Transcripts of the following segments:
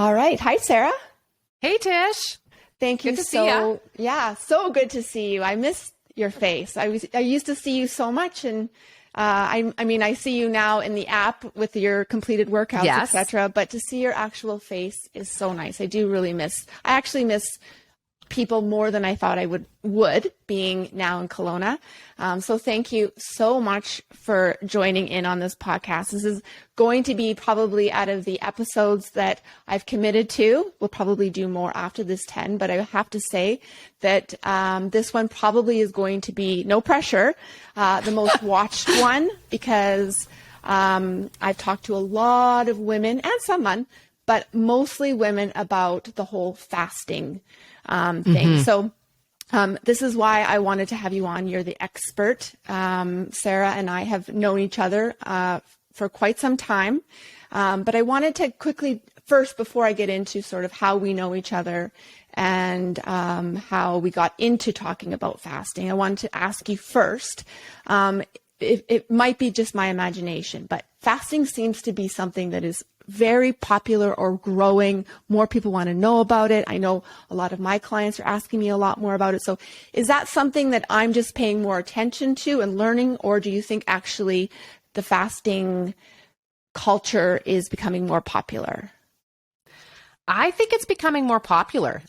All right. Hi, Sarah. Hey, Tish. Thank you. Good to see you. Yeah, so good to see you. I miss your face. I used to see you so much, and I see you now in the app with your completed workouts, Yes. etc. But to see your actual face is so nice. I actually miss people more than I thought I would being now in Kelowna. So thank you so much for joining in on this podcast. This is going to be probably out of the episodes that I've committed to. We'll probably do more after this 10, but I have to say that this one probably is going to be, no pressure, the most watched one, because I've talked to a lot of women and some men, but mostly women, about the whole fasting thing. So this is why I wanted to have you on. You're the expert. Sarah and I have known each other for quite some time. But I wanted to quickly, first, before I get into sort of how we know each other and how we got into talking about fasting, I wanted to ask you first, it might be just my imagination, but fasting seems to be something that is very popular or growing. More people want to know about it. I know a lot of my clients are asking me a lot more about it. So is that something that I'm just paying more attention to and learning, or do you think actually the fasting culture is becoming more popular? I think it's becoming more popular.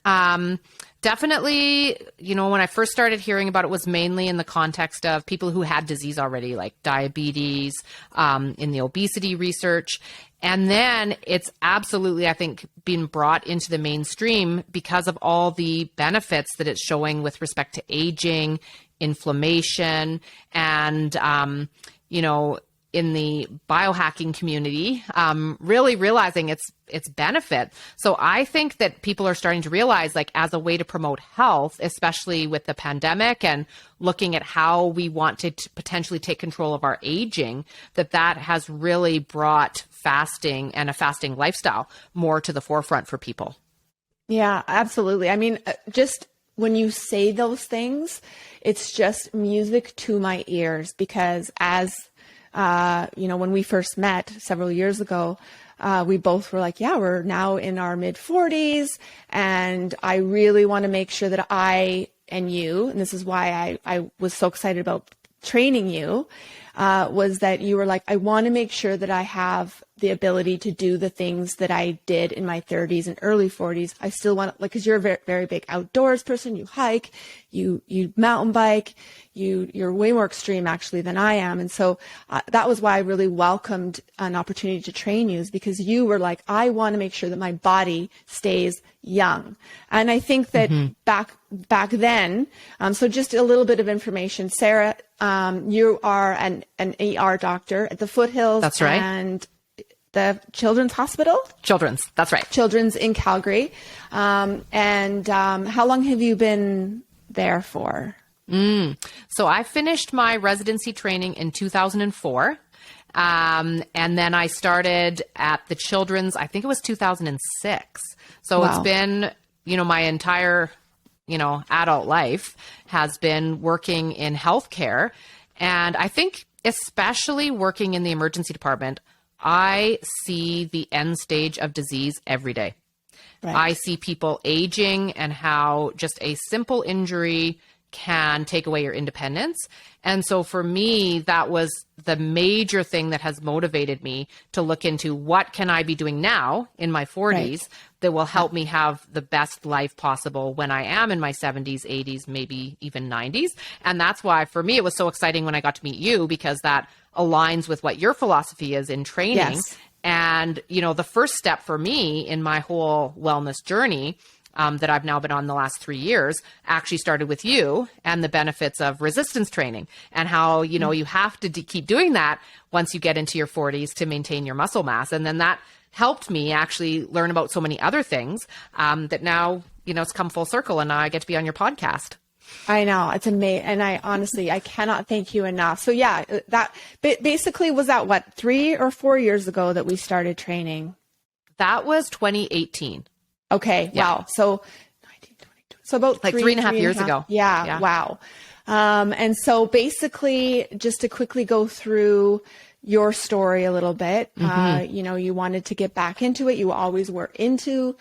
Definitely, when I first started hearing about it was mainly in the context of people who had disease already, like diabetes, in the obesity research. And then it's absolutely, I think, been brought into the mainstream because of all the benefits that it's showing with respect to aging, inflammation, and, in the biohacking community, really realizing its benefit. So I think that people are starting to realize, like, as a way to promote health, especially with the pandemic and looking at how we want to potentially take control of our aging, that has really brought fasting and a fasting lifestyle more to the forefront for people. Yeah, absolutely. I mean, just when you say those things, it's just music to my ears, because as when we first met several years ago, we both were like, yeah, we're now in our mid 40s, and I really want to make sure that I and you, and this is why I was so excited about training you, was that you were like, I want to make sure that I have the ability to do the things that I did in my 30s and early 40s. I still want to, like, because you're a very, very big outdoors person. You hike, you mountain bike, you're way more extreme actually than I am. And so that was why I really welcomed an opportunity to train you, is because you were like, I want to make sure that my body stays young. And I think that back then, so just a little bit of information, Sarah, you are an ER doctor at the Foothills. That's right. And the Children's Hospital? Children's, that's right. Children's in Calgary. And how long have you been there for? So I finished my residency training in 2004. And then I started at the Children's, I think it was 2006. So Wow. It's been, my entire, adult life has been working in healthcare. And I think especially working in the emergency department, I see the end stage of disease every day. Right. I see people aging and how just a simple injury can take away your independence. And so for me, that was the major thing that has motivated me to look into what can I be doing now in my 40s right. that will help me have the best life possible when I am in my 70s, 80s, maybe even 90s. And that's why for me, it was so exciting when I got to meet you, because that aligns with what your philosophy is in training. Yes. And, the first step for me in my whole wellness journey that I've now been on the last 3 years actually started with you and the benefits of resistance training, and how, you have to keep doing that once you get into your 40s to maintain your muscle mass. And then that helped me actually learn about so many other things that now, it's come full circle, and now I get to be on your podcast. I know, it's amazing. And I cannot thank you enough. So yeah, that basically was that, what, 3 or 4 years ago that we started training? That was 2018. Okay. Yeah. Wow. So 19, 22. So about like 3.5 years ago. Yeah. Wow. And so basically, just to quickly go through your story a little bit. You know, you wanted to get back into it. You always were into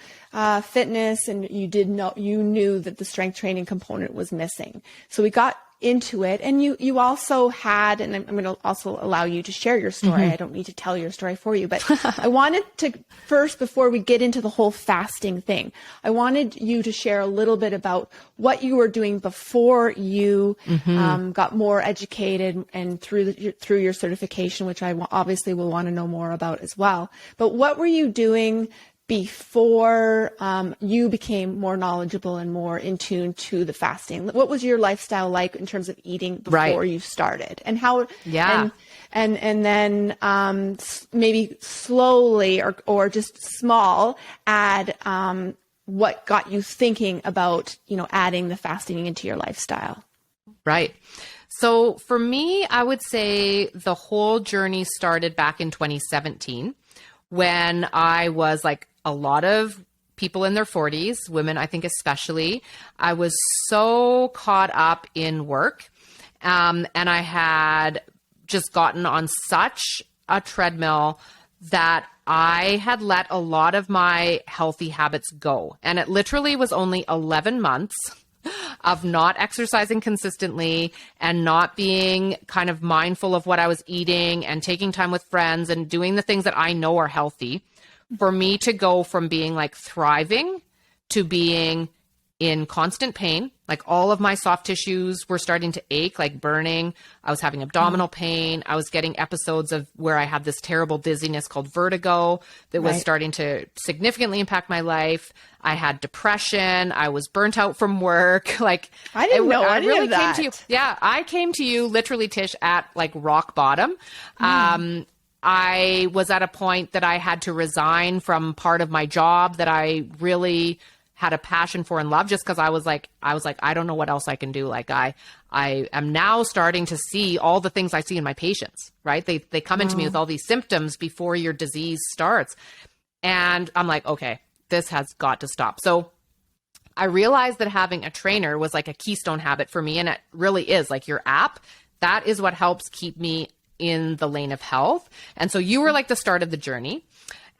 fitness, and you knew that the strength training component was missing. So we got into it, and you also had, and I'm going to also allow you to share your story. I don't need to tell your story for you, but I wanted to first, before we get into the whole fasting thing, I wanted you to share a little bit about what you were doing before you got more educated and through your certification, which I obviously will want to know more about as well. But what were you doing before you became more knowledgeable and more in tune to the fasting? What was your lifestyle like in terms of eating before you started, and how? Yeah. And then maybe slowly or just small add what got you thinking about, you know, adding the fasting into your lifestyle. Right. So for me, I would say the whole journey started back in 2017 when I was like a lot of people in their 40s, women, I think especially. I was so caught up in work, and I had just gotten on such a treadmill that I had let a lot of my healthy habits go. And it literally was only 11 months of not exercising consistently and not being kind of mindful of what I was eating and taking time with friends and doing the things that I know are healthy, for me to go from being like thriving to being in constant pain. Like all of my soft tissues were starting to ache, like burning. I was having abdominal pain. I was getting episodes of where I had this terrible dizziness called vertigo that was starting to significantly impact my life. I had depression. I was burnt out from work. Like I didn't know any really of that. Came to you. Yeah, I came to you literally, Tish, at like rock bottom. I was at a point that I had to resign from part of my job that I really had a passion for and love, just because I was like, I don't know what else I can do. Like I am now starting to see all the things I see in my patients, right? They come into me with all these symptoms before your disease starts. And I'm like, okay, this has got to stop. So I realized that having a trainer was like a keystone habit for me. And it really is, like your app, that is what helps keep me in the lane of health. And so you were like the start of the journey.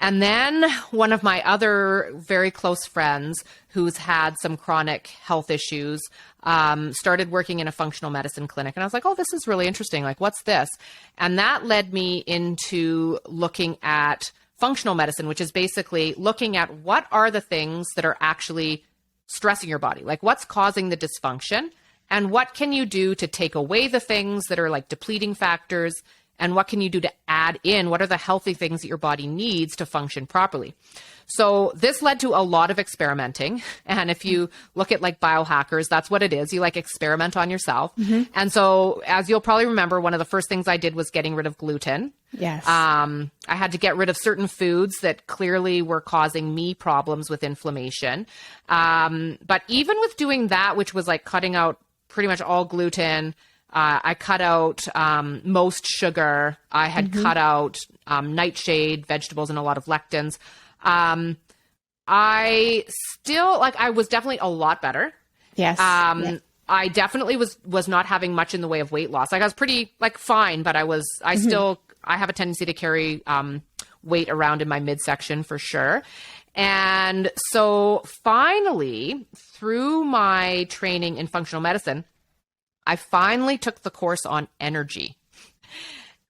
And then one of my other very close friends who's had some chronic health issues started working in a functional medicine clinic. And I was like, oh, this is really interesting. Like, what's this? And that led me into looking at functional medicine, which is basically looking at what are the things that are actually stressing your body? Like what's causing the dysfunction? And what can you do to take away the things that are like depleting factors? And what can you do to add in? What are the healthy things that your body needs to function properly? So this led to a lot of experimenting. And if you look at like biohackers, that's what it is. You like experiment on yourself. And so as you'll probably remember, one of the first things I did was getting rid of gluten. Yes. I had to get rid of certain foods that clearly were causing me problems with inflammation. But even with doing that, which was like cutting out pretty much all gluten, I cut out most sugar. I had cut out nightshade, vegetables, and a lot of lectins. I still, like, I was definitely a lot better. Yes. I definitely was not having much in the way of weight loss. Like I was pretty like fine, but I have a tendency to carry weight around in my midsection for sure. And so finally, through my training in functional medicine, I finally took the course on energy.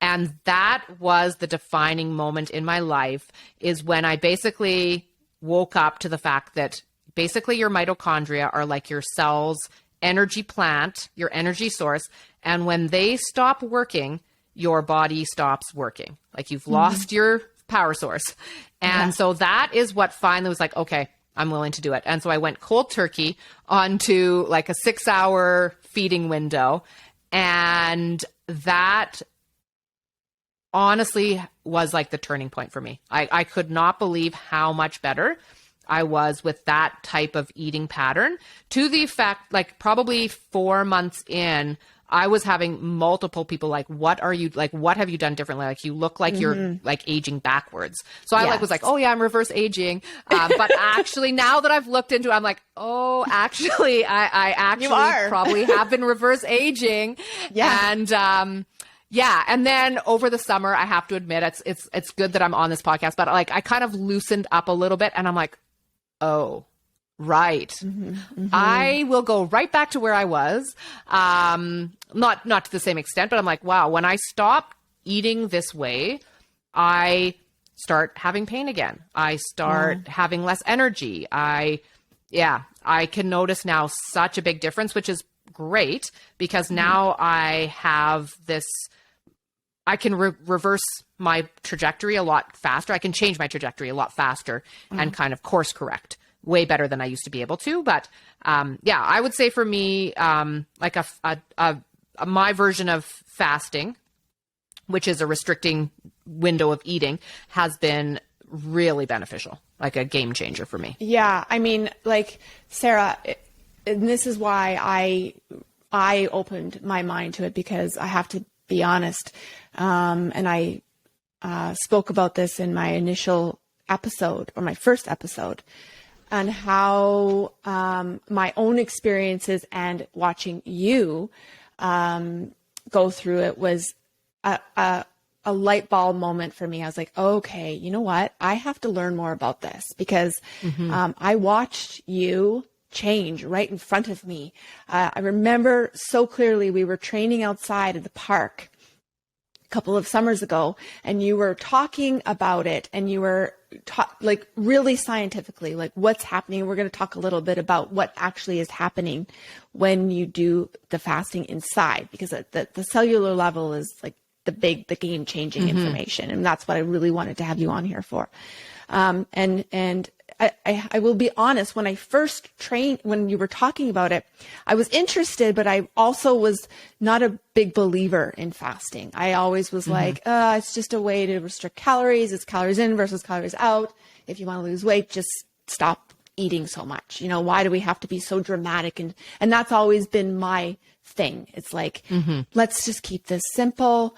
And that was the defining moment in my life, is when I basically woke up to the fact that basically your mitochondria are like your cell's energy plant, your energy source. And when they stop working, your body stops working. Like you've lost your power source. And so that is what finally was like, okay, I'm willing to do it. And so I went cold turkey onto like a 6-hour feeding window. And that honestly was like the turning point for me. I could not believe how much better I was with that type of eating pattern, to the effect, like probably 4 months in, I was having multiple people like, what have you done differently? Like, you look like you're like aging backwards. So I was like, oh yeah, I'm reverse aging. But actually now that I've looked into it, I'm like, oh, actually, I actually probably have been reverse aging. Yeah. And, Yeah. And then over the summer, I have to admit, it's good that I'm on this podcast, but like I kind of loosened up a little bit and I'm like, oh, right. I will go right back to where I was. Not to the same extent, but I'm like, wow, when I stop eating this way, I start having pain again. I start having less energy. I can notice now such a big difference, which is great because now I have this, I can reverse my trajectory a lot faster. I can change my trajectory a lot faster and kind of course correct way better than I used to be able to. But I would say for me, like my version of fasting, which is a restricting window of eating, has been really beneficial, like a game changer for me. Yeah. I mean, like Sarah, and this is why I opened my mind to it, because I have to be honest. And I spoke about this in my initial episode, or my first episode, on how my own experiences and watching you go through it was a light bulb moment for me. I was like, okay, you know what? I have to learn more about this, because I watched you change right in front of me. I remember so clearly we were training outside at the park a couple of summers ago, and you were talking about it, and you were like really scientifically, like what's happening. We're going to talk a little bit about what actually is happening when you do the fasting inside, because the cellular level is like the game changing information. And that's what I really wanted to have you on here for. And I will be honest, when I first trained, when you were talking about it, I was interested, but I also was not a big believer in fasting. I always was like, it's just a way to restrict calories. It's calories in versus calories out. If you want to lose weight, just stop eating so much. You know, why do we have to be so dramatic? And that's always been my thing. It's like, let's just keep this simple.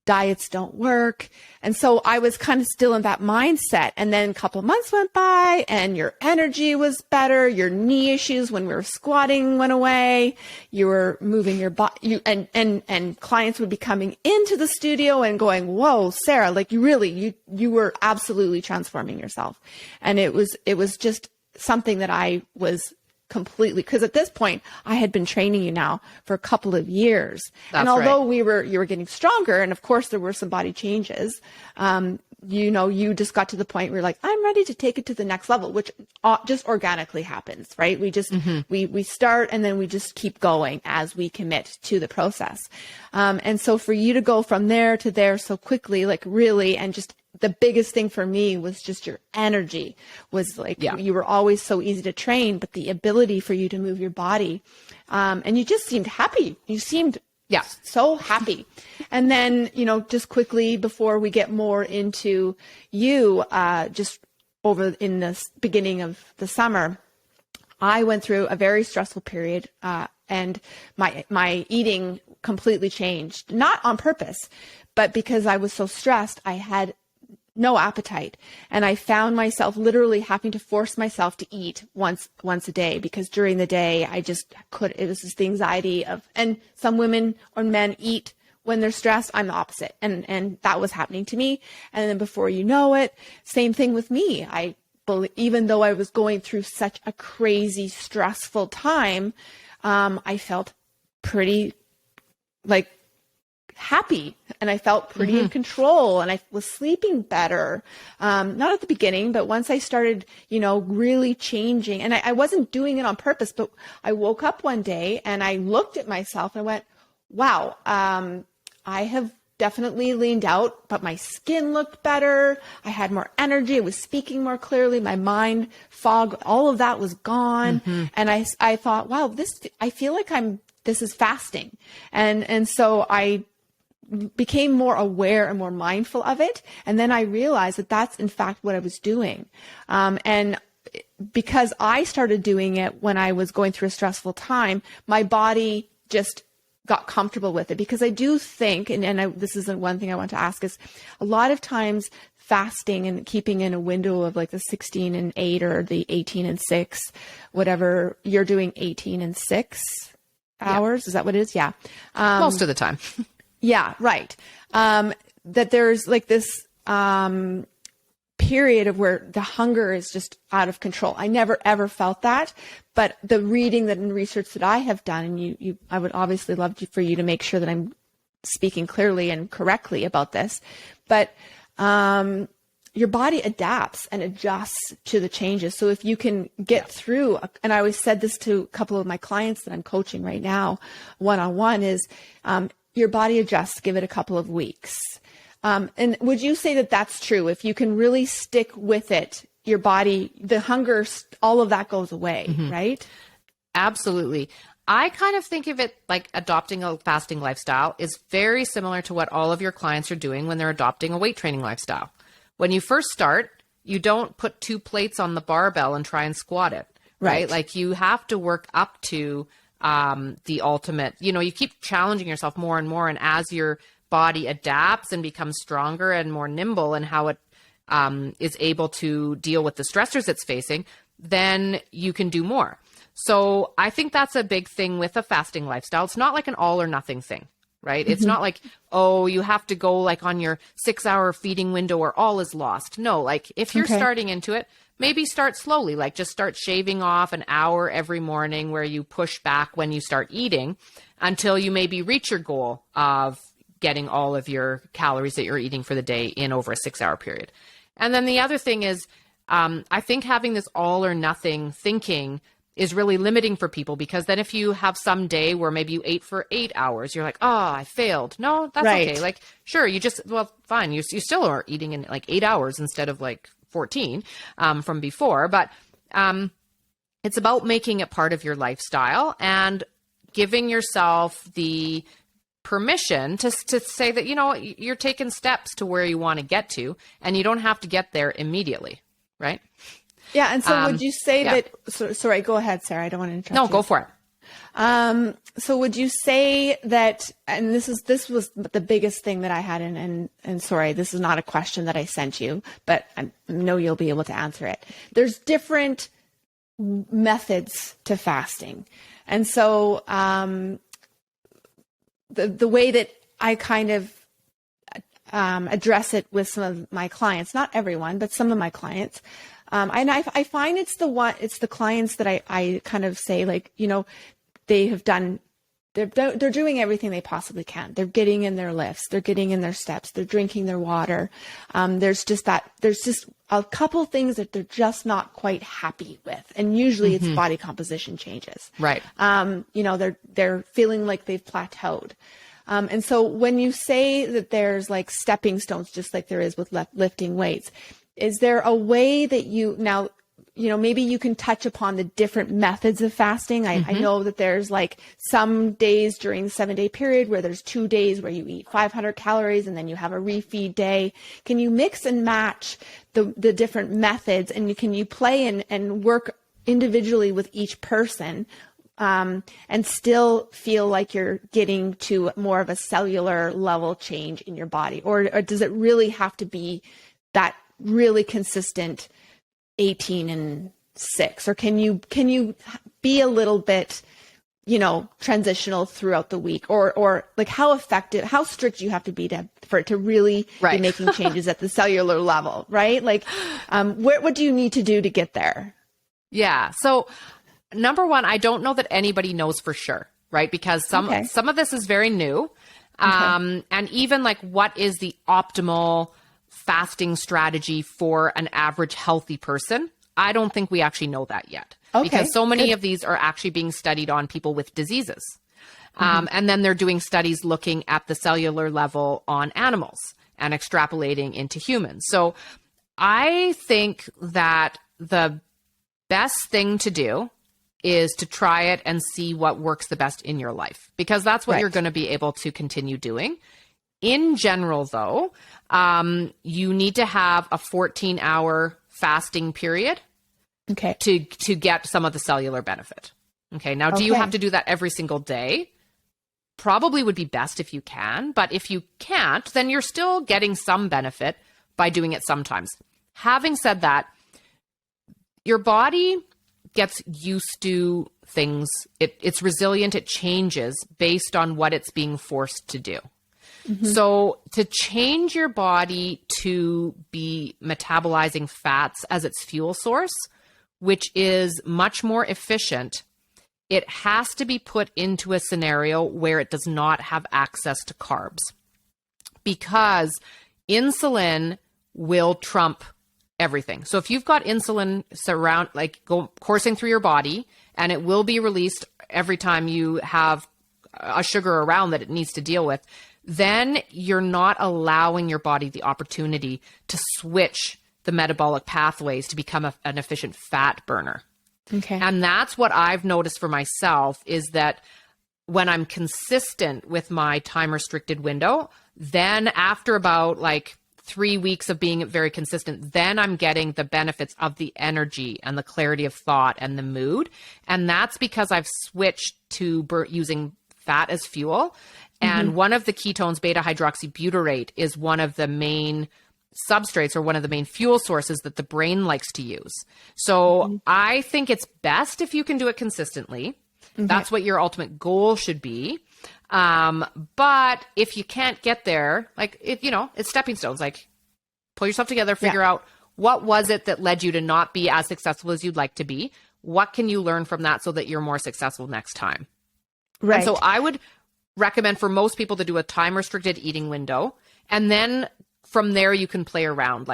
Diets don't work. And so I was kind of still in that mindset. And then a couple of months went by and your energy was better. Your knee issues when we were squatting went away. You were moving your body, and clients would be coming into the studio and going, whoa, Sarah, like you were absolutely transforming yourself. And it was just something that I was completely, because at this point I had been training you now for a couple of years. And although you were getting stronger, and of course there were some body changes, you just got to the point where you're like, I'm ready to take it to the next level, which just organically happens, right? We just, we start and then we just keep going as we commit to the process. And so for you to go from there to there so quickly, like really, and just the biggest thing for me was just your energy was like, you were always so easy to train, but the ability for you to move your body. And you just seemed happy. You seemed so happy. And then, just quickly before we get more into you, just over in the beginning of the summer, I went through a very stressful period, and my eating completely changed, not on purpose, but because I was so stressed, I had no appetite. And I found myself literally having to force myself to eat once a day, because during the day I just it was just the anxiety and some women or men eat when they're stressed. I'm the opposite. And that was happening to me. And then before you know it, same thing with me. Even though I was going through such a crazy, stressful time, I felt pretty happy, and I felt pretty in control, and I was sleeping better. Not at the beginning, but once I started, really changing, and I wasn't doing it on purpose, but I woke up one day and I looked at myself and I went, wow, I have definitely leaned out, but my skin looked better. I had more energy. I was speaking more clearly. My mind fog, all of that was gone. And I thought, wow, I feel like this is fasting. And so I became more aware and more mindful of it. And then I realized that that's in fact what I was doing. And because I started doing it when I was going through a stressful time, my body just got comfortable with it. Because I do think, this is one thing I want to ask, is a lot of times fasting and keeping in a window of like the 16 and 8 or the 18 and 6, whatever you're doing, 18 and 6 hours. Is that what it is? Yeah. Most of the time. Yeah, right. That there's like this period of where the hunger is just out of control. I never ever felt that, but the reading that and research that I have done, and I would obviously love for you to make sure that I'm speaking clearly and correctly about this, but your body adapts and adjusts to the changes. So if you can get through, and I always said this to a couple of my clients that I'm coaching right now, one-on-one, is your body adjusts, give it a couple of weeks. And would you say that that's true? If you can really stick with it, your body, the hunger, all of that goes away, right? Absolutely. I kind of think of it like adopting a fasting lifestyle is very similar to what all of your clients are doing when they're adopting a weight training lifestyle. When you first start, you don't put 2 plates on the barbell and try and squat it, right? Like you have to work up to the ultimate, you keep challenging yourself more and more. And as your body adapts and becomes stronger and more nimble and how it is able to deal with the stressors it's facing, then you can do more. So I think that's a big thing with a fasting lifestyle. It's not like an all or nothing thing, right? It's not like, oh, you have to go like on your 6-hour feeding window or all is lost. No, like if you're starting into it, maybe start slowly, like just start shaving off an hour every morning where you push back when you start eating until you maybe reach your goal of getting all of your calories that you're eating for the day in over a 6-hour period. And then the other thing is, I think having this all or nothing thinking is really limiting for people, because then if you have some day where maybe you ate for 8 hours, you're like, oh, I failed. No, that's okay. Like, sure, fine. You still are eating in like 8 hours instead of like 14 from before. But it's about making it part of your lifestyle and giving yourself the permission to say that, you're taking steps to where you want to get to, and you don't have to get there immediately, right? Yeah. And so would you say that, sorry, go ahead, Sarah. I don't want to interrupt you. No, go for it. So would you say that, and this was the biggest thing that I had, and sorry, this is not a question that I sent you, but I know you'll be able to answer it. There's different methods to fasting. And so, the way that I kind of address it with some of my clients, not everyone, but some of my clients, and I find it's the clients that I kind of say, like, they're doing everything they possibly can. They're getting in their lifts, they're getting in their steps, they're drinking their water. There's just a couple things that they're just not quite happy with. And usually it's body composition changes. Right. They're feeling like they've plateaued. And so when you say that there's like stepping stones, just like there is with lifting weights, is there a way that maybe you can touch upon the different methods of fasting? I know that there's like some days during the 7-day period where there's 2 days where you eat 500 calories and then you have a refeed day. Can you mix and match the different methods, and can you play and work individually with each person and still feel like you're getting to more of a cellular level change in your body? Or does it really have to be that really consistent 18 and 6, or can you be a little bit, transitional throughout the week, or like how strict you have to be for it to really be making changes at the cellular level, right? Like, what do you need to do to get there? Yeah. So number one, I don't know that anybody knows for sure, right? Because some of this is very new. And even like, what is the optimal fasting strategy for an average healthy person? I don't think we actually know that yet, because so many of these are actually being studied on people with diseases. And then they're doing studies looking at the cellular level on animals and extrapolating into humans. So I think that the best thing to do is to try it and see what works the best in your life, because that's what you're going to be able to continue doing. In general, though, you need to have a 14-hour fasting period to get some of the cellular benefit. Okay. Now, do you have to do that every single day? Probably would be best if you can, but if you can't, then you're still getting some benefit by doing it sometimes. Having said that, your body gets used to things. It's resilient. It changes based on what it's being forced to do. So to change your body to be metabolizing fats as its fuel source, which is much more efficient, it has to be put into a scenario where it does not have access to carbs, because insulin will trump everything. So if you've got insulin coursing through your body, and it will be released every time you have a sugar around that it needs to deal with, then you're not allowing your body the opportunity to switch the metabolic pathways to become an efficient fat burner. Okay. And that's what I've noticed for myself, is that when I'm consistent with my time restricted window, then after about 3 weeks of being very consistent, then I'm getting the benefits of the energy and the clarity of thought and the mood. And that's because I've switched to using fat as fuel. And one of the ketones, beta hydroxybutyrate, is one of the main substrates or one of the main fuel sources that the brain likes to use. So I think it's best if you can do it consistently. Okay. That's what your ultimate goal should be. But if you can't get there, it's stepping stones. Pull yourself together, figure out what was it that led you to not be as successful as you'd like to be. What can you learn from that so that you're more successful next time? Right. And so I would recommend for most people to do a time restricted eating window. And then from there, you can play around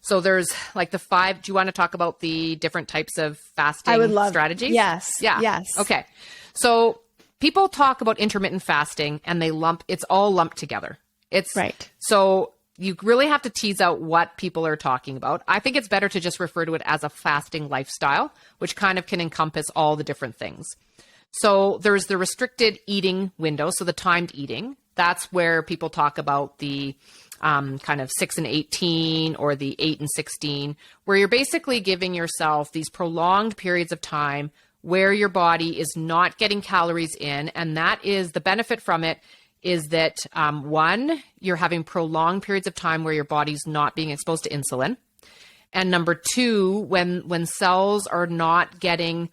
so there's the 5. Do you want to talk about the different types of fasting strategies? Yes. Yeah. Yes. Okay. So people talk about intermittent fasting and it's all lumped together. It's right. So you really have to tease out what people are talking about. I think it's better to just refer to it as a fasting lifestyle, which kind of can encompass all the different things. So there's the restricted eating window. So the timed eating, that's where people talk about the kind of 6 and 18 or the 8 and 16, where you're basically giving yourself these prolonged periods of time where your body is not getting calories in. And that is the benefit from it is that one, you're having prolonged periods of time where your body's not being exposed to insulin. And number two, when cells are not getting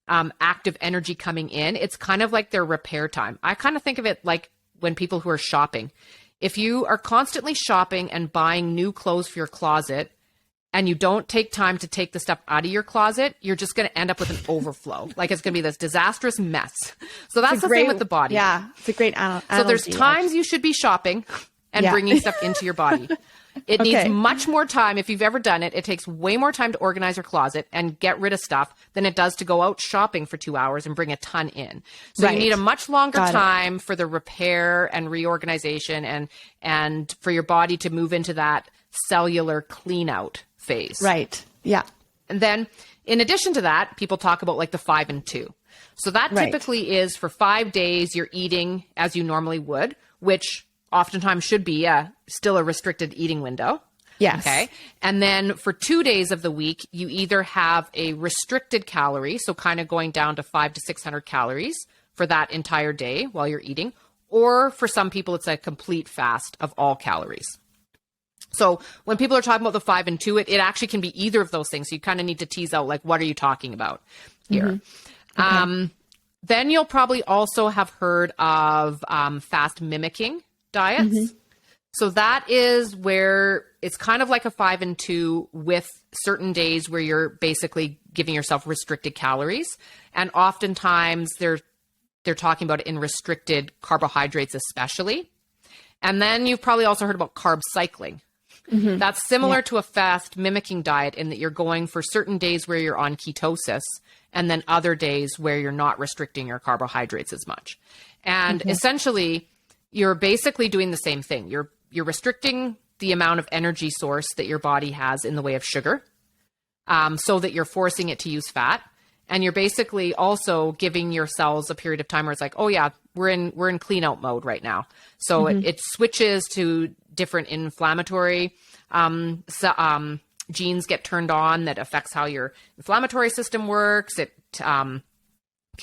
active energy coming in, it's kind of like their repair time. I kind of think of it like when people who are shopping. If you are constantly shopping and buying new clothes for your closet and you don't take time to take the stuff out of your closet, you're just going to end up with an overflow. It's going to be this disastrous mess. So that's the same with the body. Yeah, it's a great analogy. So there's times you should be shopping and bringing stuff into your body. It needs much more time. If you've ever done it, it takes way more time to organize your closet and get rid of stuff than it does to go out shopping for 2 hours and bring a ton in. So you need a much longer time for the repair and reorganization and for your body to move into that cellular clean out phase. Right. Yeah. And then in addition to that, people talk about the 5 and 2. So that typically is for 5 days, you're eating as you normally would, which oftentimes should be still a restricted eating window. Yes. Okay. And then for 2 days of the week, you either have a restricted calorie, so kind of going down to 500 to 600 calories for that entire day while you're eating, or for some people, it's a complete fast of all calories. So when people are talking about the 5 and 2, it actually can be either of those things. So you kind of need to tease out what are you talking about here? Okay. Then you'll probably also have heard of fast mimicking diets. So that is where it's kind of like a 5 and 2 with certain days where you're basically giving yourself restricted calories. And oftentimes they're talking about it in restricted carbohydrates especially. And then you've probably also heard about carb cycling. That's similar to a fast mimicking diet in that you're going for certain days where you're on ketosis and then other days where you're not restricting your carbohydrates as much. And essentially, you're basically doing the same thing. You're restricting the amount of energy source that your body has in the way of sugar, so that you're forcing it to use fat. And you're basically also giving your cells a period of time where it's like, oh yeah, we're in clean out mode right now. So it switches to different inflammatory genes get turned on that affects how your inflammatory system works. It can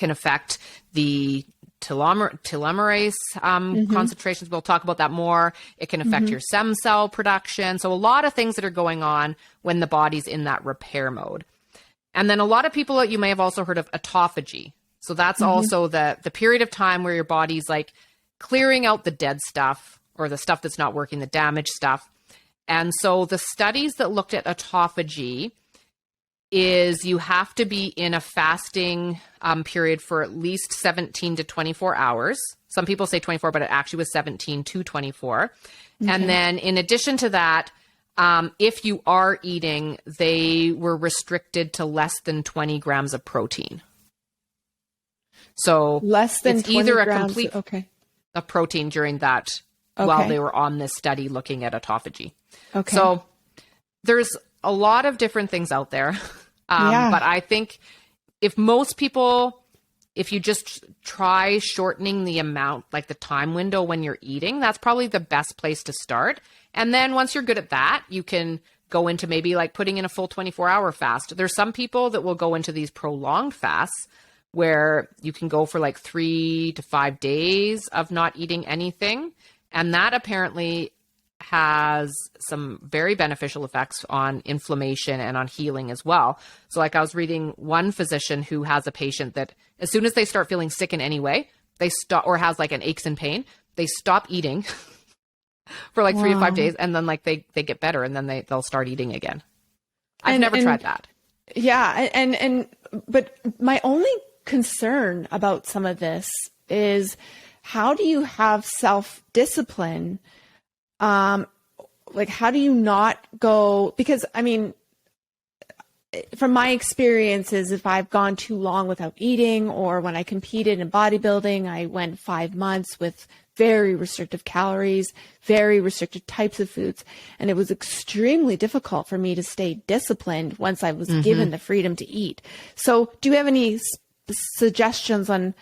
affect the telomerase concentrations. We'll talk about that more. It can affect your stem cell production. So a lot of things that are going on when the body's in that repair mode. And then a lot of people, you may have also heard of autophagy. So that's also the period of time where your body's clearing out the dead stuff or the stuff that's not working, the damaged stuff. And so the studies that looked at autophagy is you have to be in a fasting period for at least 17 to 24 hours. Some people say 24, but it actually was 17 to 24. Okay. And then in addition to that, if you are eating, they were restricted to less than 20 grams of protein. So less than it's 20 either grams, a complete of protein during that while they were on this study looking at autophagy. Okay. So there's a lot of different things out there. But I think if most people, if you just try shortening the amount, like the time window when you're eating, that's probably the best place to start. And then once you're good at that, you can go into maybe like putting in a full 24-hour fast. There's some people that will go into these prolonged fasts where you can go for like 3 to 5 days of not eating anything. And that apparently has some very beneficial effects on inflammation and on healing as well. So like I was reading one physician who has a patient that as soon as they start feeling sick in any way, they stop, or has like an aches and pain, they stop eating for like 3 to 5 days. And then like they get better and then they'll start eating again. I've never tried that. Yeah. But my only concern about some of this is, how do you have self-discipline? Like, how do you not go? Because I mean, from my experiences, if I've gone too long without eating, or when I competed in bodybuilding, I went 5 months with very restrictive calories, very restricted types of foods. And it was extremely difficult for me to stay disciplined once I was given the freedom to eat. So do you have any suggestions on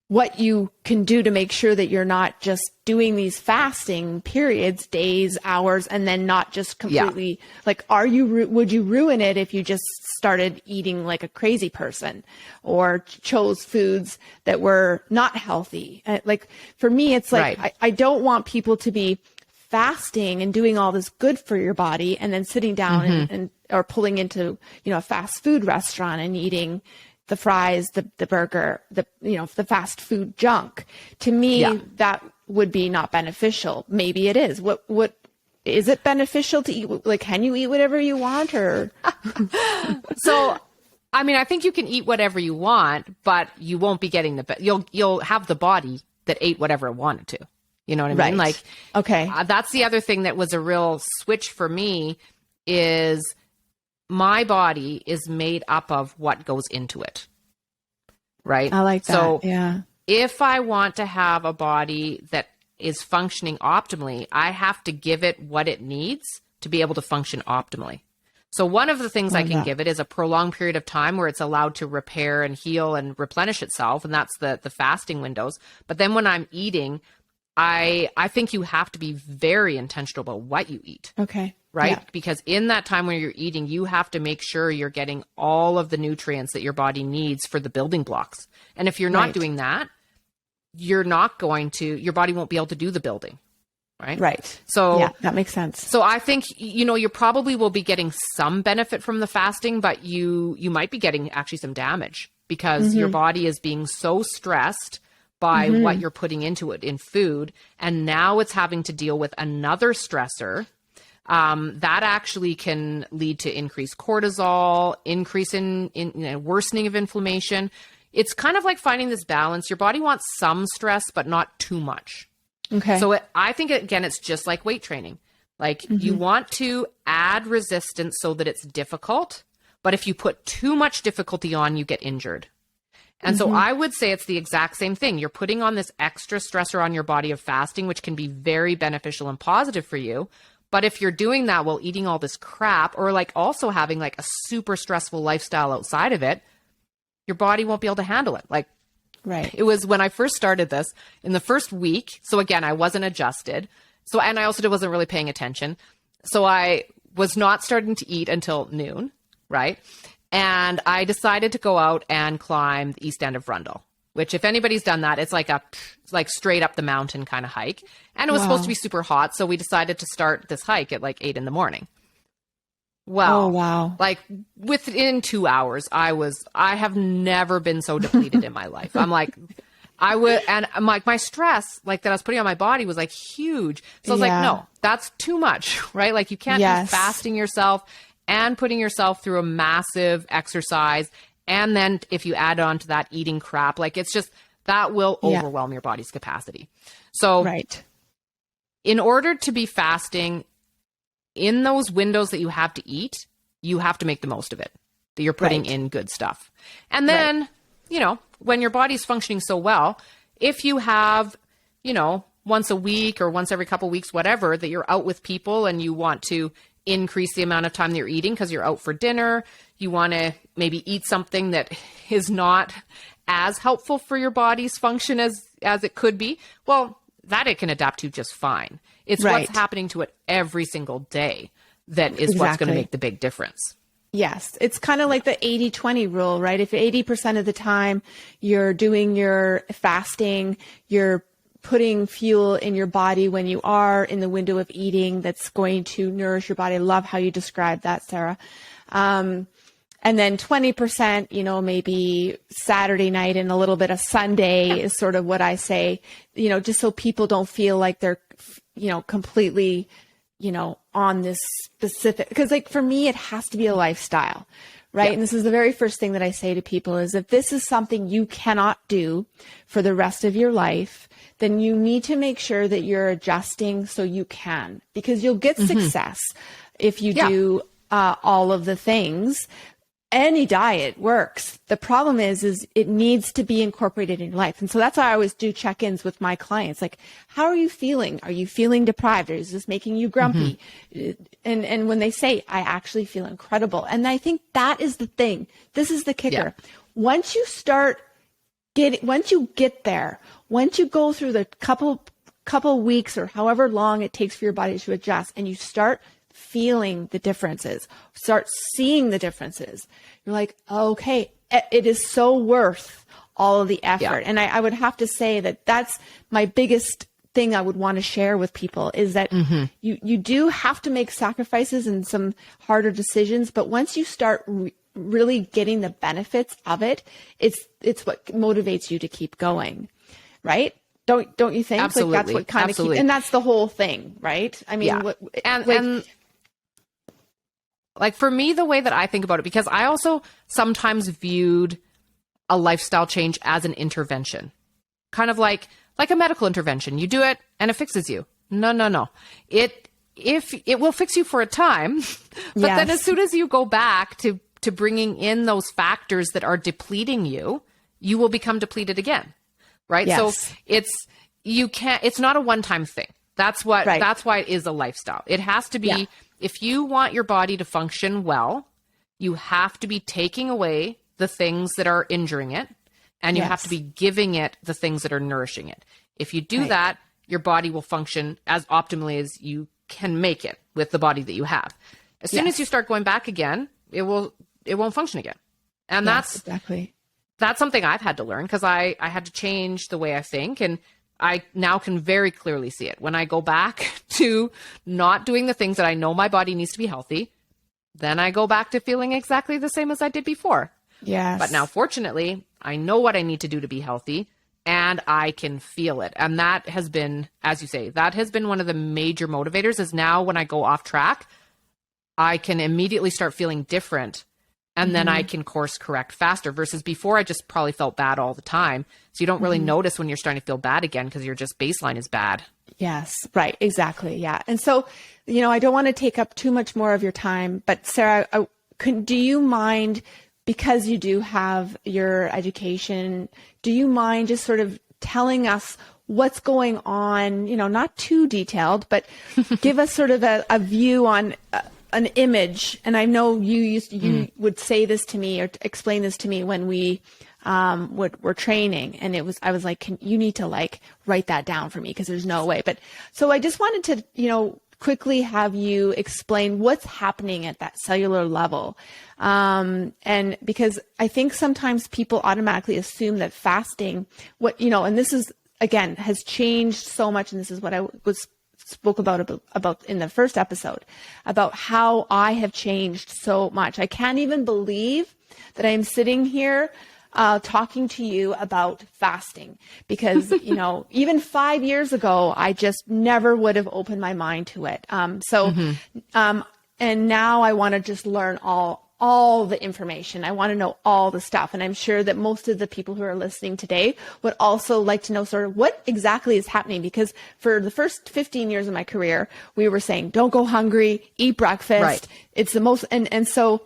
what you can do to make sure that you're not just doing these fasting periods, days, hours, and then not just completely like, would you ruin it if you just started eating like a crazy person or chose foods that were not healthy? Like for me, it's like, I don't want people to be fasting and doing all this good for your body and then sitting down and or pulling into, a fast food restaurant and eating the fries, the burger, the fast food junk. To me, that would be not beneficial. Maybe it is. What is it beneficial to eat? Like, can you eat whatever you want, or? So, I mean, I think you can eat whatever you want, but you won't be getting you'll have the body that ate whatever it wanted to. You know what I mean? Like, okay. That's the other thing that was a real switch for me is my body is made up of what goes into it. Right? I like that. So yeah. If I want to have a body that is functioning optimally, I have to give it what it needs to be able to function optimally. So one of the things I can give it is a prolonged period of time where it's allowed to repair and heal and replenish itself. And that's the fasting windows. But then when I'm eating, I think you have to be very intentional about what you eat. Okay. Right? Yeah. Because in that time when you're eating, you have to make sure you're getting all of the nutrients that your body needs for the building blocks. And if you're not doing that, your body won't be able to do the building. Right? Right. So yeah, that makes sense. So I think, you probably will be getting some benefit from the fasting, but you might be getting actually some damage because your body is being so stressed by what you're putting into it in food. And now it's having to deal with another stressor. That actually can lead to increased cortisol, increase in worsening of inflammation. It's kind of like finding this balance. Your body wants some stress, but not too much. Okay. So I think, again, it's just like weight training. Like you want to add resistance so that it's difficult, but if you put too much difficulty on, you get injured. And so I would say it's the exact same thing. You're putting on this extra stressor on your body of fasting, which can be very beneficial and positive for you. But if you're doing that while eating all this crap, or like also having like a super stressful lifestyle outside of it, your body won't be able to handle it. Like, right. It was when I first started this in the first week. So again, I wasn't adjusted. So, and I also wasn't really paying attention. So I was not starting to eat until noon. Right. And I decided to go out and climb the east end of Rundle, which if anybody's done that, it's like straight up the mountain kind of hike. And it was supposed to be super hot. So we decided to start this hike at like 8 a.m. Well, like within 2 hours, I have never been so depleted in my life. I'm like, I would, and I'm like, my stress, like that I was putting on my body was like huge. So I was like, no, that's too much, right? Like you can't be fasting yourself and putting yourself through a massive exercise. And then if you add on to that eating crap, like it's just, that will overwhelm your body's capacity. So in order to be fasting in those windows that you have to eat, you have to make the most of it, that you're putting in good stuff. And then, you know, when your body's functioning so well, if you have, you know, once a week or once every couple of weeks, whatever, that you're out with people and you want to increase the amount of time that you're eating because you're out for dinner, you want to maybe eat something that is not as helpful for your body's function as it could be, well, that it can adapt to just fine. It's what's happening to it every single day that is what's going to make the big difference. Yes. It's kind of like the 80-20 rule, right? If 80% of the time you're doing your fasting, you're putting fuel in your body when you are in the window of eating that's going to nourish your body. I love how you described that, Sarah. And then 20%, you know, maybe Saturday night and a little bit of Sunday is sort of what I say, you know, just so people don't feel like they're, you know, completely, you know, on this specific, because like for me, it has to be a lifestyle, right? And this is the very first thing that I say to people is if this is something you cannot do for the rest of your life, then you need to make sure that you're adjusting so you can, because you'll get success if you do all of the things. Any diet works. The problem is it needs to be incorporated in your life. And so that's why I always do check-ins with my clients. Like, how are you feeling? Are you feeling deprived? Or is this making you grumpy? And when they say, I actually feel incredible. And I think that is the thing. This is the kicker. Once you get there, once you go through the couple weeks or however long it takes for your body to adjust and you start feeling the differences, start seeing the differences, you're like, okay, it is so worth all of the effort. And I would have to say that that's my biggest thing I would want to share with people is that you do have to make sacrifices and some harder decisions, but once you start really getting the benefits of it, it's what motivates you to keep going, right? Don't you think? Absolutely. Like that's what kind of keeps, and that's the whole thing, right? I mean, and like for me, the way that I think about it, because I also sometimes viewed a lifestyle change as an intervention, kind of like a medical intervention. You do it and it fixes you. No. It will fix you for a time, but then as soon as you go back to bringing in those factors that are depleting you, you will become depleted again. Right. So it's not a one-time thing. That's why it is a lifestyle. It has to be, if you want your body to function well, you have to be taking away the things that are injuring it, and you have to be giving it the things that are nourishing it. If you do that, your body will function as optimally as you can make it with the body that you have. As soon as you start going back again, it won't function again. And that's something I've had to learn, because I had to change the way I think, and I now can very clearly see it. When I go back to not doing the things that I know my body needs to be healthy, then I go back to feeling exactly the same as I did before. Yes. But now, fortunately, I know what I need to do to be healthy, and I can feel it. And that has been, as you say, that has been one of the major motivators, is now when I go off track, I can immediately start feeling different. And then I can course correct faster, versus before I just probably felt bad all the time. So you don't really notice when you're starting to feel bad again, because your just baseline is bad. Yes, right. Exactly. Yeah. And so, you know, I don't want to take up too much more of your time, but Sarah, do you mind, because you do have your education, do you mind just sort of telling us what's going on, you know, not too detailed, but give us sort of a view on an image. And I know you would say this to me or explain this to me when we were training, and I was like, you need to like write that down for me, because there's no way. But so I just wanted to, you know, quickly have you explain what's happening at that cellular level. And because I think sometimes people automatically assume that fasting, and this is, again, has changed so much. And this is what I spoke about in the first episode, about how I have changed so much. I can't even believe that I'm sitting here talking to you about fasting because, you know, even 5 years ago, I just never would have opened my mind to it. And now I want to just learn all the information. I want to know all the stuff. And I'm sure that most of the people who are listening today would also like to know sort of what exactly is happening, because for the first 15 years of my career, we were saying, don't go hungry, eat breakfast. Right. It's the most, and so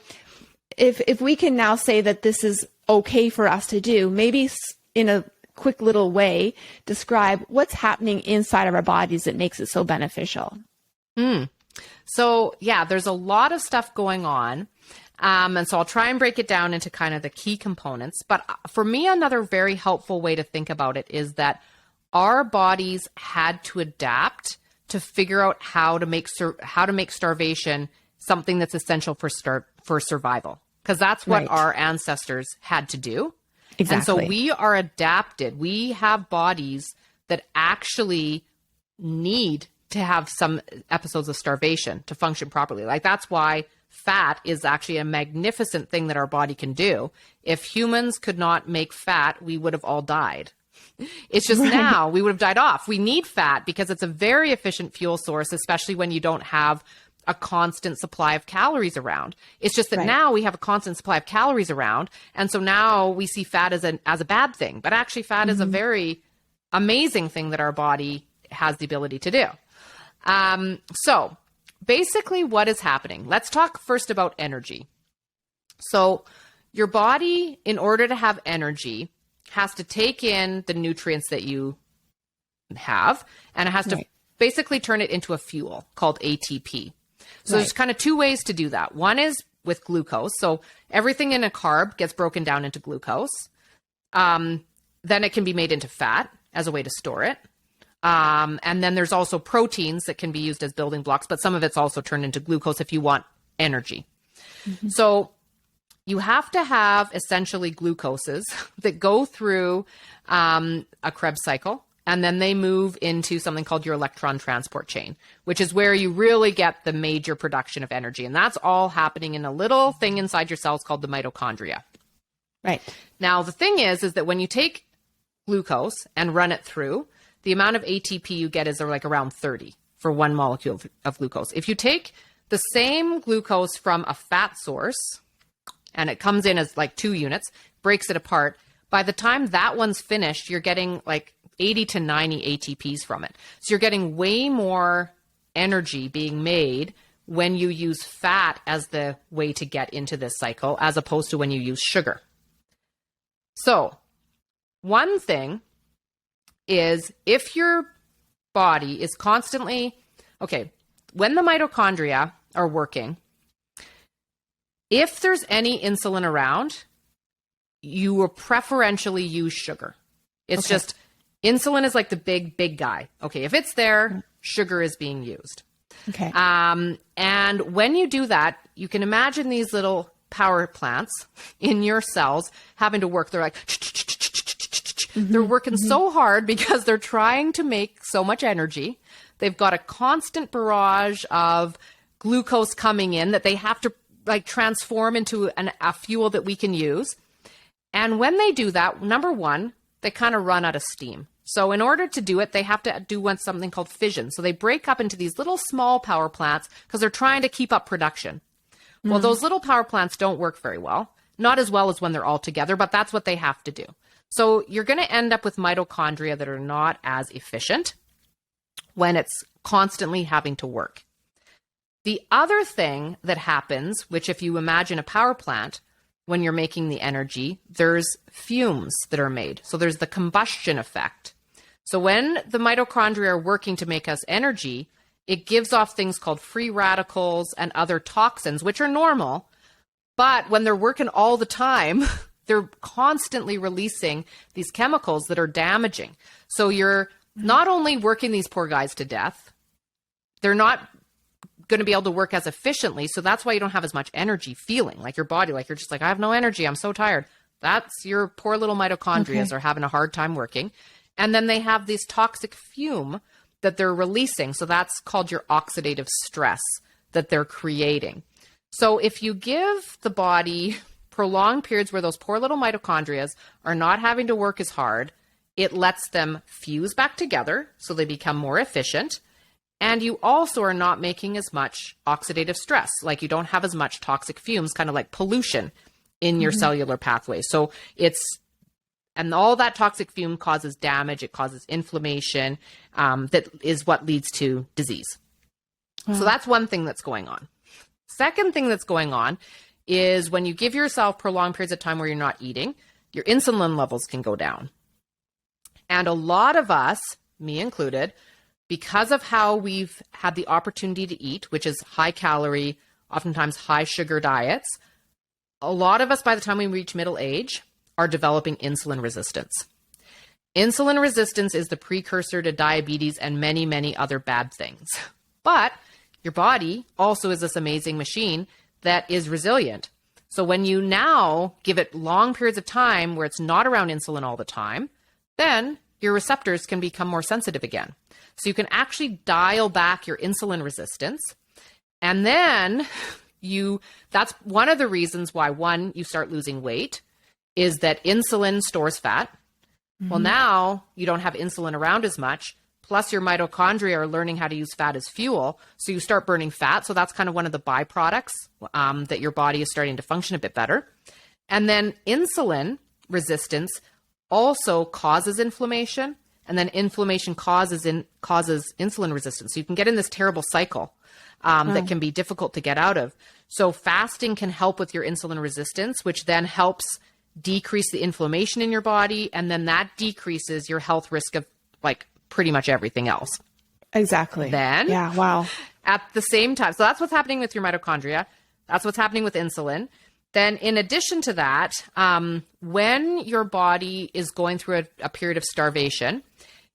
if we can now say that this is okay for us to do, maybe in a quick little way, describe what's happening inside of our bodies that makes it so beneficial. So yeah, there's a lot of stuff going on. And so I'll try and break it down into kind of the key components. But for me, another very helpful way to think about it is that our bodies had to adapt to figure out how to make starvation something that's essential for survival, because that's what our ancestors had to do. Exactly. And so we are adapted. We have bodies that actually need to have some episodes of starvation to function properly. Like that's why fat is actually a magnificent thing that our body can do. If humans could not make fat, we would have all died. It's just now we would have died off. We need fat because it's a very efficient fuel source, especially when you don't have a constant supply of calories around. It's just that now we have a constant supply of calories around. And so now we see fat as a bad thing, but actually fat is a very amazing thing that our body has the ability to do. So basically what is happening, let's talk first about energy. So your body, in order to have energy, has to take in the nutrients that you have, and it has to basically turn it into a fuel called ATP. So there's kind of two ways to do that. One is with glucose. So everything in a carb gets broken down into glucose. Then it can be made into fat as a way to store it. And then there's also proteins that can be used as building blocks, but some of it's also turned into glucose if you want energy. So you have to have essentially glucoses that go through a Krebs cycle, and then they move into something called your electron transport chain, which is where you really get the major production of energy. And that's all happening in a little thing inside your cells called the mitochondria. Right. Now, the thing is that when you take glucose and run it through, the amount of ATP you get is like around 30 for one molecule of glucose. If you take the same glucose from a fat source, and it comes in as like 2 units, breaks it apart, by the time that one's finished, you're getting like 80 to 90 ATPs from it. So you're getting way more energy being made when you use fat as the way to get into this cycle, as opposed to when you use sugar. So one thing is, if your body is constantly, when the mitochondria are working, if there's any insulin around, you will preferentially use sugar. It's just, insulin is like the big guy. Okay, if it's there, sugar is being used. Okay. And when you do that, you can imagine these little power plants in your cells having to work. They're like, they're working so hard because they're trying to make so much energy. They've got a constant barrage of glucose coming in that they have to like transform into a fuel that we can use. And when they do that, number one, they kind of run out of steam. So in order to do it, they have to do something called fission. So they break up into these little small power plants because they're trying to keep up production. Well, those little power plants don't work very well, not as well as when they're all together, but that's what they have to do. So you're going to end up with mitochondria that are not as efficient when it's constantly having to work. The other thing that happens, which if you imagine a power plant, when you're making the energy, there's fumes that are made. So there's the combustion effect. So when the mitochondria are working to make us energy, it gives off things called free radicals and other toxins, which are normal. But when they're working all the time, they're constantly releasing these chemicals that are damaging. So you're not only working these poor guys to death, they're not going to be able to work as efficiently. So that's why you don't have as much energy feeling like your body, like you're just like, I have no energy. I'm so tired. That's your poor little mitochondria are having a hard time working. And then they have this toxic fume that they're releasing. So that's called your oxidative stress that they're creating. So if you give the body prolonged periods where those poor little mitochondria are not having to work as hard. It lets them fuse back together so they become more efficient. And you also are not making as much oxidative stress, like you don't have as much toxic fumes, kind of like pollution in your cellular pathway. So and all that toxic fume causes damage, it causes inflammation, that is what leads to disease. So that's one thing that's going on. Second thing that's going on is when you give yourself prolonged periods of time where you're not eating, your insulin levels can go down. And a lot of us, me included, because of how we've had the opportunity to eat, which is high calorie, oftentimes high sugar diets, a lot of us by the time we reach middle age are developing insulin resistance. Insulin resistance is the precursor to diabetes and many, many other bad things. But your body also is this amazing machine that is resilient. So when you now give it long periods of time where it's not around insulin all the time, then your receptors can become more sensitive again. So you can actually dial back your insulin resistance. And then that's one of the reasons why, one, you start losing weight, is that insulin stores fat. Well, now you don't have insulin around as much, plus your mitochondria are learning how to use fat as fuel. So you start burning fat. So that's kind of one of the byproducts that your body is starting to function a bit better. And then insulin resistance also causes inflammation, and then inflammation causes insulin resistance. So you can get in this terrible cycle that can be difficult to get out of. So fasting can help with your insulin resistance, which then helps decrease the inflammation in your body, and then that decreases your health risk of like pretty much everything else. Exactly. Then, yeah, wow. At the same time, so that's what's happening with your mitochondria. That's what's happening with insulin. Then in addition to that, when your body is going through a period of starvation,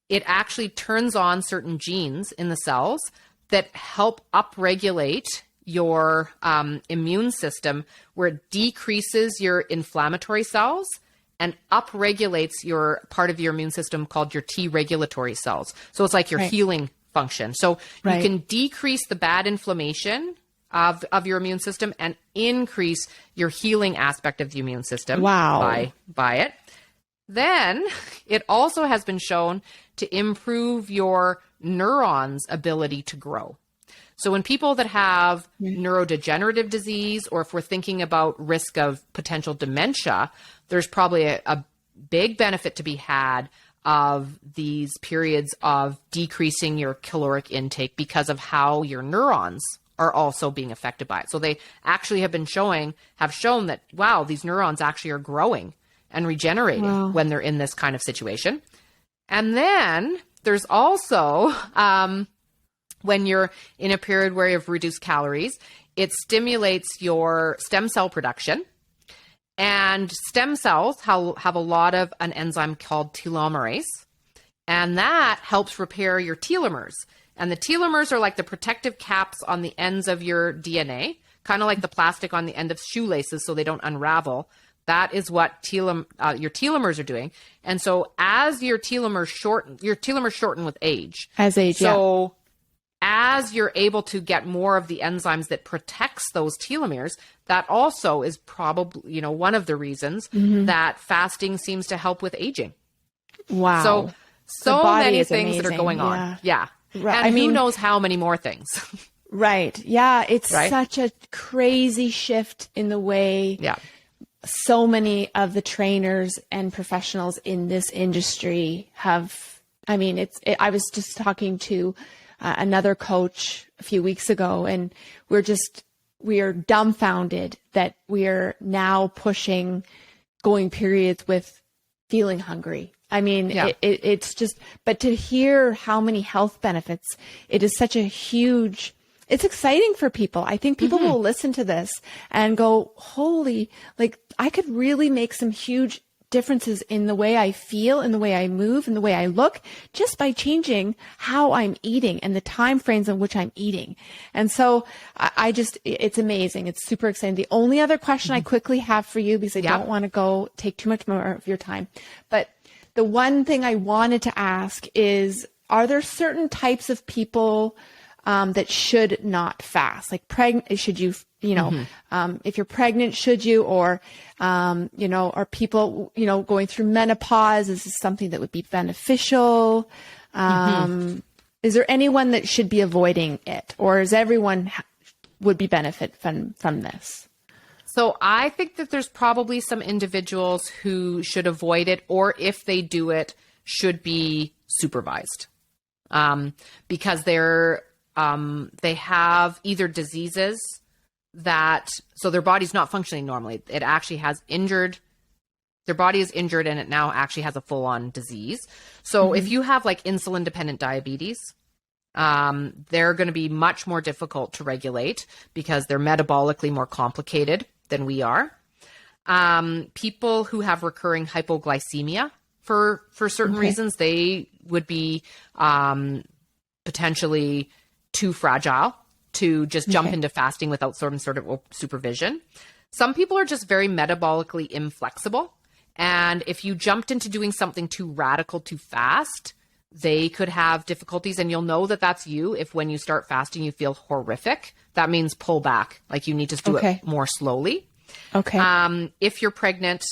it actually turns on certain genes in the cells that help upregulate your immune system, where it decreases your inflammatory cells and upregulates your part of your immune system called your T regulatory cells. So it's like your healing function. So you can decrease the bad inflammation of your immune system and increase your healing aspect of the immune system by it. Then it also has been shown to improve your neurons' ability to grow. So when people that have neurodegenerative disease, or if we're thinking about risk of potential dementia, there's probably a big benefit to be had of these periods of decreasing your caloric intake because of how your neurons are also being affected by it. So they actually have shown that, wow, these neurons actually are growing and regenerating when they're in this kind of situation. And then there's also, when you're in a period where you have reduced calories, it stimulates your stem cell production. And stem cells have a lot of an enzyme called telomerase, and that helps repair your telomeres. And the telomeres are like the protective caps on the ends of your DNA, kind of like the plastic on the end of shoelaces so they don't unravel. That is what your telomeres are doing. And so as your telomeres shorten with age. As you're able to get more of the enzymes that protects those telomeres, that also is probably, one of the reasons that fasting seems to help with aging. Wow. So many things that are going on. Yeah. Right. And who knows how many more things. Right. Yeah. It's such a crazy shift in the way so many of the trainers and professionals in this industry have. I mean, I was just talking to another coach a few weeks ago, and we are dumbfounded that we are now pushing going periods with feeling hungry. I mean, it's just, but to hear how many health benefits, it is such a huge, it's exciting for people. I think people will listen to this and go, holy, like I could really make some huge differences in the way I feel, in the way I move, in the way I look, just by changing how I'm eating and the time frames in which I'm eating. And so it's amazing. It's super exciting. The only other question I quickly have for you, because I don't want to take too much more of your time, but the one thing I wanted to ask is, are there certain types of people that should not fast? Like should you, if you're pregnant, should you, or, are people, going through menopause? Is this something that would be beneficial? Is there anyone that should be avoiding it, or is everyone would be benefit from this? So I think that there's probably some individuals who should avoid it, or if they do it, should be supervised, because they have either diseases so their body's not functioning normally. It actually has their body is injured, and it now actually has a full-on disease. So if you have like insulin-dependent diabetes, they're going to be much more difficult to regulate because they're metabolically more complicated than we are. People who have recurring hypoglycemia for certain reasons, they would be potentially too fragile to just jump into fasting without some sort of supervision. Some people are just very metabolically inflexible. And if you jumped into doing something too radical, too fast, they could have difficulties. And you'll know that that's you if when you start fasting, you feel horrific. That means pull back. Like you need to do it more slowly. Okay. If you're pregnant,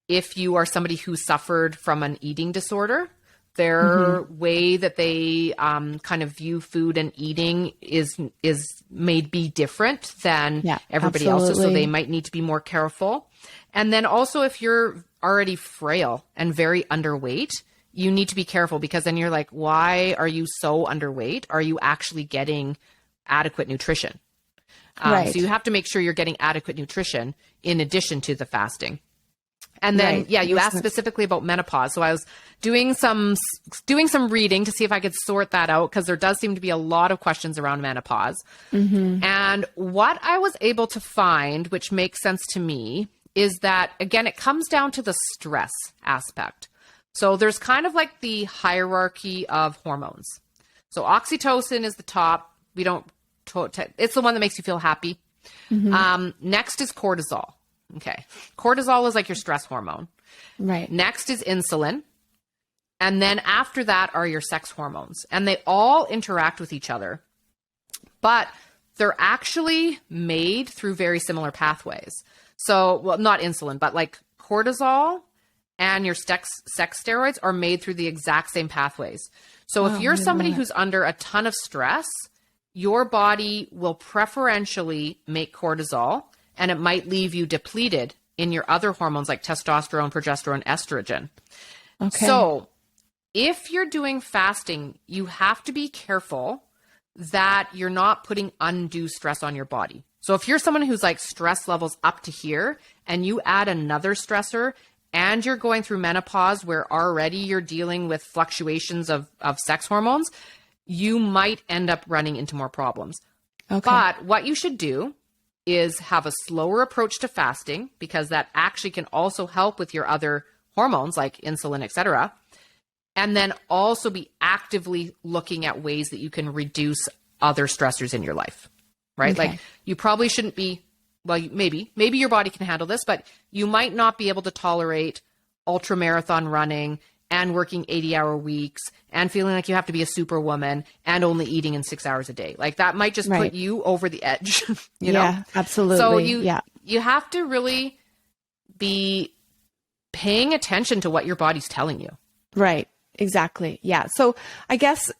if you are somebody who suffered from an eating disorder, their way that they kind of view food and eating may be different than everybody else's. So they might need to be more careful. And then also if you're already frail and very underweight, you need to be careful, because then you're like, why are you so underweight? Are you actually getting adequate nutrition? So you have to make sure you're getting adequate nutrition in addition to the fasting. And then, you asked specifically about menopause. So I was doing some reading to see if I could sort that out, because there does seem to be a lot of questions around menopause. And what I was able to find, which makes sense to me, is that, again, it comes down to the stress aspect. So there's kind of like the hierarchy of hormones. So oxytocin is the top. It's the one that makes you feel happy. Next is cortisol. Okay. Cortisol is like your stress hormone. Right. Next is insulin. And then after that are your sex hormones. And they all interact with each other, but they're actually made through very similar pathways. So, well, not insulin, but like cortisol and your sex steroids are made through the exact same pathways. So if you're somebody who's under a ton of stress, your body will preferentially make cortisol, and it might leave you depleted in your other hormones like testosterone, progesterone, estrogen. Okay. So if you're doing fasting, you have to be careful that you're not putting undue stress on your body. So if you're someone who's like stress levels up to here, and you add another stressor, and you're going through menopause where already you're dealing with fluctuations of sex hormones, you might end up running into more problems. Okay. But what you should do is have a slower approach to fasting, because that actually can also help with your other hormones like insulin, etc. And then also be actively looking at ways that you can reduce other stressors in your life, right? Okay. Like you probably shouldn't be, well, maybe your body can handle this, but you might not be able to tolerate ultra marathon running and working 80-hour weeks and feeling like you have to be a superwoman and only eating in 6 hours a day. Like that might just put you over the edge, you know? Yeah, absolutely. So you have to really be paying attention to what your body's telling you. Right. Exactly. Yeah. So I guess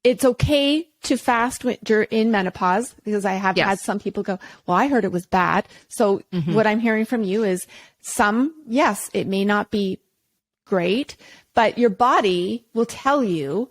it's okay to fast in menopause, because I have had some people go, well, I heard it was bad. So what I'm hearing from you is yes, it may not be great, but your body will tell you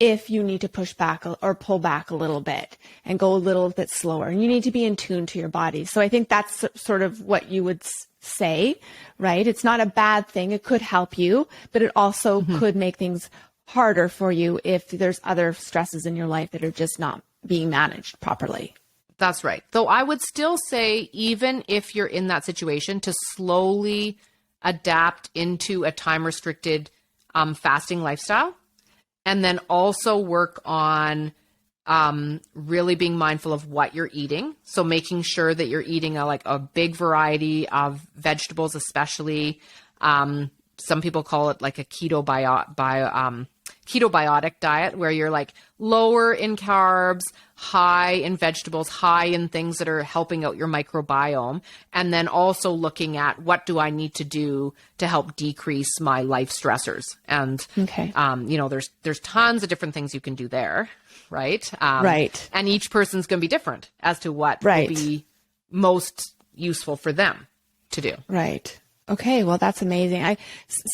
if you need to push back or pull back a little bit and go a little bit slower, and you need to be in tune to your body. So I think that's sort of what you would say, right? It's not a bad thing. It could help you, but it also could make things harder for you if there's other stresses in your life that are just not being managed properly. That's right. Though I would still say, even if you're in that situation, to slowly adapt into a time-restricted fasting lifestyle, and then also work on really being mindful of what you're eating. So making sure that you're eating a big variety of vegetables, especially some people call it like a ketobiotic diet, where you're like lower in carbs, high in vegetables, high in things that are helping out your microbiome. And then also looking at what do I need to do to help decrease my life stressors. And, you know, there's tons of different things you can do there. Right. Right. And each person's going to be different as to what will be most useful for them to do. Right. Okay. Well, that's amazing.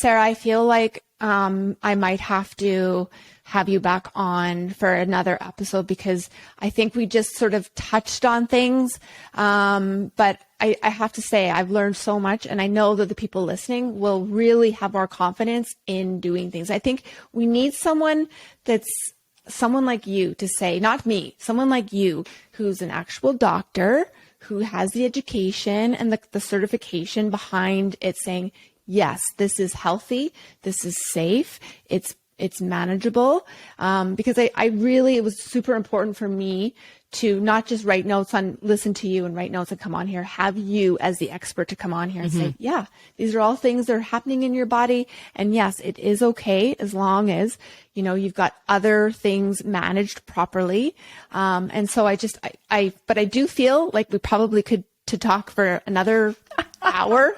Sarah, I feel like I might have to have you back on for another episode, because I think we just sort of touched on things. But I have to say, I've learned so much, and I know that the people listening will really have more confidence in doing things. I think we need someone like you to say, not me, someone like you who's an actual doctor, who has the education and the certification behind it, saying, yes, this is healthy, this is safe, it's manageable. Because it was super important for me to not just write notes listen to you and write notes and come on here, have you as the expert to come on here and say, yeah, these are all things that are happening in your body. And yes, it is okay as long as, you know, you've got other things managed properly. And so but I do feel like we probably could to talk for another hour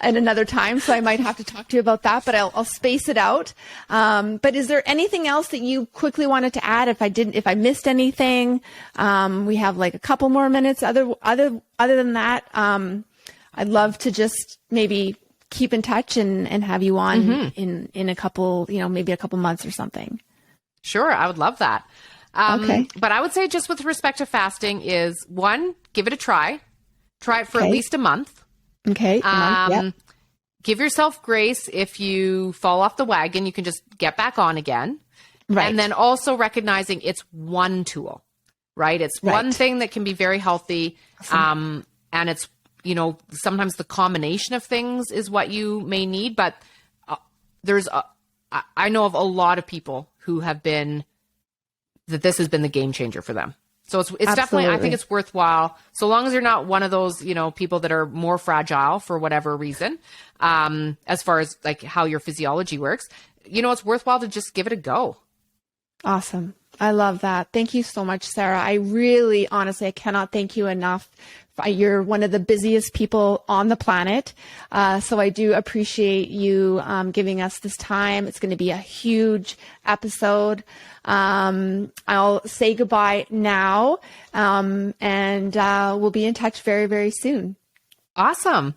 and another time. So I might have to talk to you about that, but I'll space it out. But is there anything else that you quickly wanted to add? If I missed anything, we have like a couple more minutes. Other than that, I'd love to just maybe keep in touch and have you on in a couple, you know, maybe a couple months or something. Sure. I would love that. Okay. But I would say, just with respect to fasting, is one, give it a try. Try it for at least a month. Okay. Give yourself grace. If you fall off the wagon, you can just get back on again. Right. And then also recognizing it's one tool, right? It's one thing that can be very healthy. Awesome. And it's, you know, sometimes the combination of things is what you may need. But I know of a lot of people who have been, that this has been the game changer for them. So it's definitely, I think it's worthwhile, so long as you're not one of those, you know, people that are more fragile for whatever reason, as far as like how your physiology works, you know, it's worthwhile to just give it a go. Awesome. I love that. Thank you so much, Sarah. I really, honestly, I cannot thank you enough. You're one of the busiest people on the planet. So I do appreciate you giving us this time. It's going to be a huge episode. I'll say goodbye now, and we'll be in touch very, very soon. Awesome.